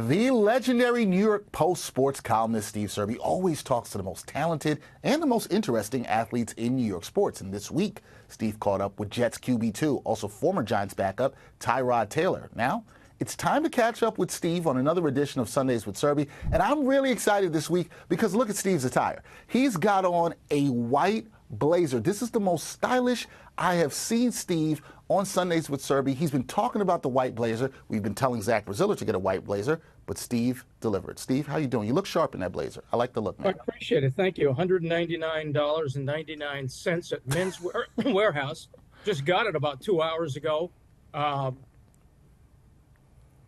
The legendary New York Post sports columnist Steve Serby always talks to the most talented and the most interesting athletes in New York sports. And this week, Steve caught up with Jets QB2, also former Giants backup, Tyrod Taylor. Now, it's time to catch up with Steve on another edition of Sundays with Serby. And I'm really excited this week because look at Steve's attire. He's got on a white blazer. This is the most stylish I have seen Steve on Sundays with Serby. He's been talking about the white blazer. We've been telling Zach Braziller to get a white blazer, but Steve delivered. Steve, how you doing? You look sharp in that blazer. I like the look, man. I appreciate it. Thank you. $199.99 at Men's Warehouse. Just got it about 2 hours ago.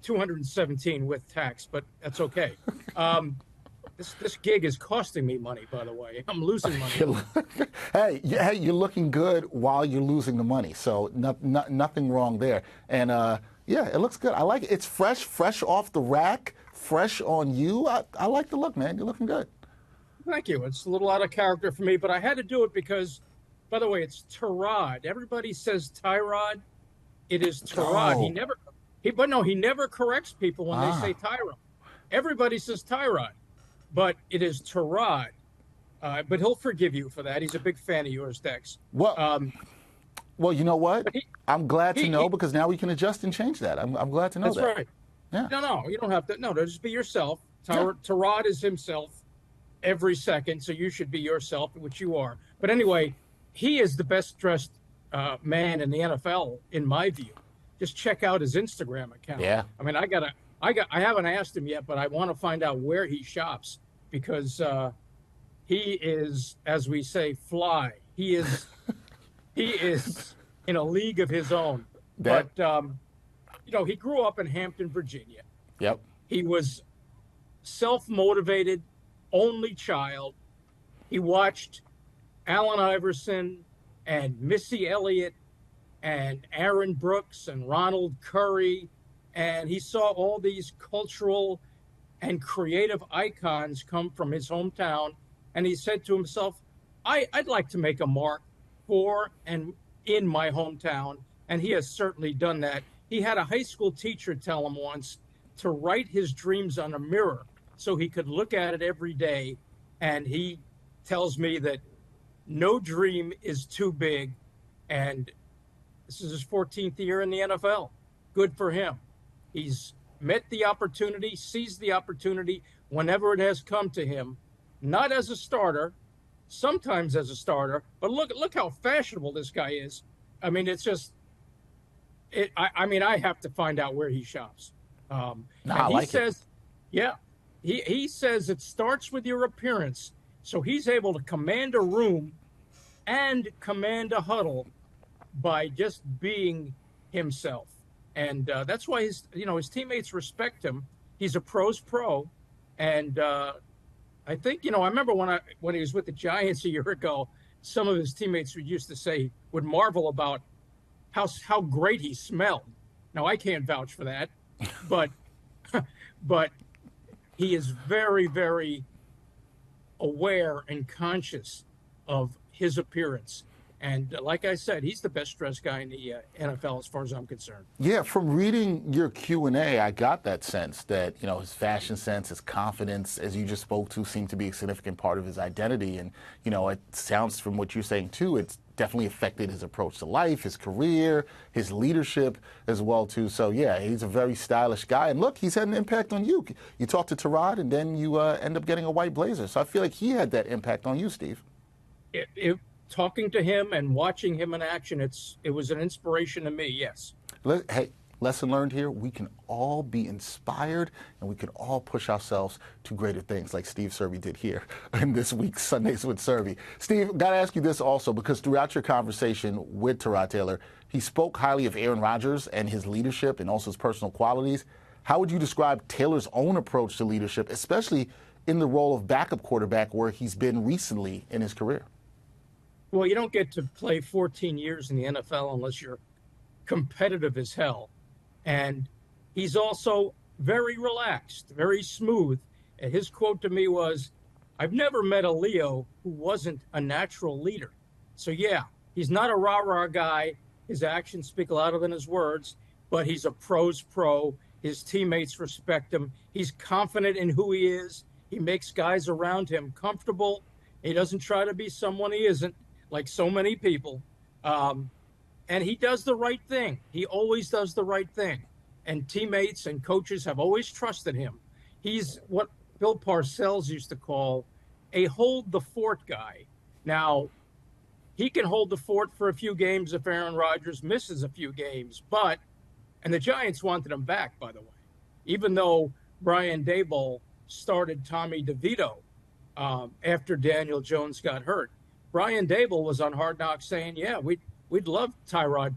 217 with tax, but that's okay. This gig is costing me money, by the way. I'm losing money. Hey, you're looking good while you're losing the money, so nothing wrong there. And yeah, it looks good. I like it. It's fresh off the rack, fresh on you. I like the look, man. You're looking good. Thank you. It's a little out of character for me, but I had to do it because, by the way, it's Tyrod. Everybody says Tyrod. It is Tyrod. Oh. He never corrects people when they say Tyrod. Everybody says Tyrod. But it is Tyrod. But he'll forgive you for that. He's a big fan of yours, Dex. Well, you know what? I'm glad to know because now we can adjust and change that. I'm glad to know that. That's right. Yeah. No, you don't have to. No, just be yourself. Tyrod is himself every second, so you should be yourself, which you are. But anyway, he is the best dressed man in the NFL, in my view. Just check out his Instagram account. Yeah. I mean, I haven't asked him yet, but I want to find out where he shops because he is, as we say, fly. He is in a league of his own. But he grew up in Hampton, Virginia. Yep. He was self-motivated, only child. He watched Allen Iverson and Missy Elliott and Aaron Brooks and Ronald Curry. And he saw all these cultural and creative icons come from his hometown. And he said to himself, I'd like to make a mark for and in my hometown. And he has certainly done that. He had a high school teacher tell him once to write his dreams on a mirror so he could look at it every day. And he tells me that no dream is too big. And this is his 14th year in the NFL. Good for him. He's met the opportunity, seized the opportunity whenever it has come to him, not as a starter, sometimes as a starter, but look how fashionable this guy is. I mean, it's just, I have to find out where he shops. He says it starts with your appearance. So he's able to command a room and command a huddle by just being himself. And that's why his teammates respect him. He's a pro's pro. And I think, I remember when he was with the Giants a year ago, some of his teammates would marvel about how great he smelled. Now, I can't vouch for that, but he is very, very aware and conscious of his appearance. And like I said, he's the best dressed guy in the NFL as far as I'm concerned. Yeah, from reading your Q&A, I got that sense that, his fashion sense, his confidence, as you just spoke to, seemed to be a significant part of his identity. And, it sounds from what you're saying, too, it's definitely affected his approach to life, his career, his leadership as well, too. So, yeah, he's a very stylish guy. And look, he's had an impact on you. You talk to Tyrod, and then you end up getting a white blazer. So I feel like he had that impact on you, Steve. Talking to him and watching him in action, it was an inspiration to me, yes. Hey, lesson learned here, we can all be inspired and we can all push ourselves to greater things like Steve Serby did here in this week's Sundays with Serby. Steve, got to ask you this also because throughout your conversation with Tyrod Taylor, he spoke highly of Aaron Rodgers and his leadership and also his personal qualities. How would you describe Taylor's own approach to leadership, especially in the role of backup quarterback where he's been recently in his career? Well, you don't get to play 14 years in the NFL unless you're competitive as hell. And he's also very relaxed, very smooth. And his quote to me was, I've never met a Leo who wasn't a natural leader. So, yeah, he's not a rah-rah guy. His actions speak louder than his words, but he's a pro's pro. His teammates respect him. He's confident in who he is. He makes guys around him comfortable. He doesn't try to be someone he isn't, like so many people. And he does the right thing. He always does the right thing. And teammates and coaches have always trusted him. He's what Bill Parcells used to call a hold the fort guy. Now, he can hold the fort for a few games if Aaron Rodgers misses a few games, and the Giants wanted him back, by the way, even though Brian Daboll started Tommy DeVito after Daniel Jones got hurt. Brian Daboll was on Hard Knocks saying, yeah, we'd love Tyrod,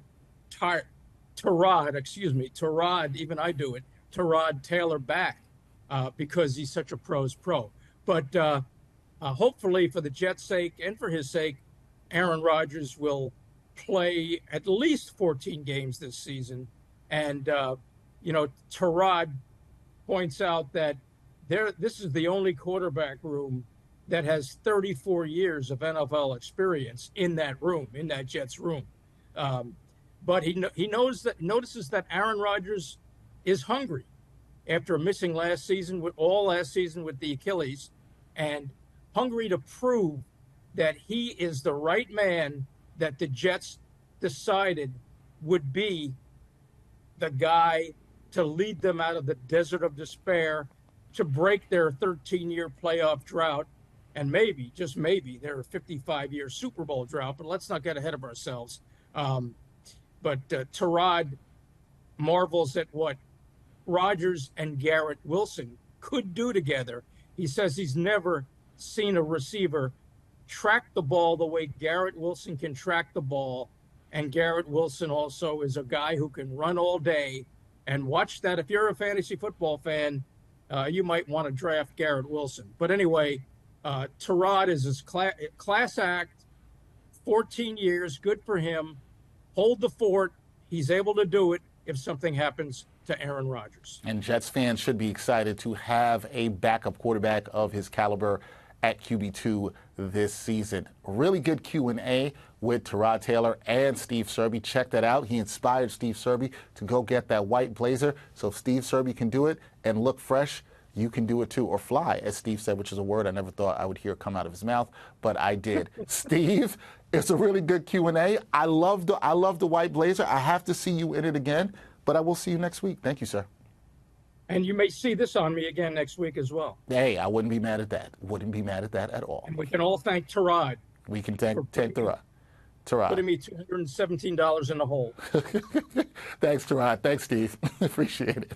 even I do it, Tyrod Taylor back because he's such a pro's pro. But hopefully for the Jets' sake and for his sake, Aaron Rodgers will play at least 14 games this season. And, Tyrod points out that this is the only quarterback room that has 34 years of NFL experience in that room, in that Jets room. But he notices that Aaron Rodgers is hungry after missing last season with the Achilles, and hungry to prove that he is the right man that the Jets decided would be the guy to lead them out of the desert of despair, to break their 13-year playoff drought, and maybe, just maybe, their 55-year Super Bowl drought. But let's not get ahead of ourselves. But Tyrod marvels at what Rodgers and Garrett Wilson could do together. He says he's never seen a receiver track the ball the way Garrett Wilson can track the ball. And Garrett Wilson also is a guy who can run all day. And watch that. If you're a fantasy football fan, you might want to draft Garrett Wilson. But anyway, Tyrod is his class act, 14 years, good for him. Hold the fort. He's able to do it if something happens to Aaron Rodgers. And Jets fans should be excited to have a backup quarterback of his caliber at QB2 this season. Really good Q&A with Tyrod Taylor and Steve Serby. Check that out. He inspired Steve Serby to go get that white blazer. So if Steve Serby can do it and look fresh, you can do it too, or fly, as Steve said, which is a word I never thought I would hear come out of his mouth, but I did. Steve, it's a really good Q&A. I love the white blazer. I have to see you in it again, but I will see you next week. Thank you, sir. And you may see this on me again next week as well. Hey, I wouldn't be mad at that. Wouldn't be mad at that at all. And we can all thank Tyrod. We can thank Tyrod. Putting me $217 in the hole. Thanks, Tyrod. Thanks, Steve. Appreciate it.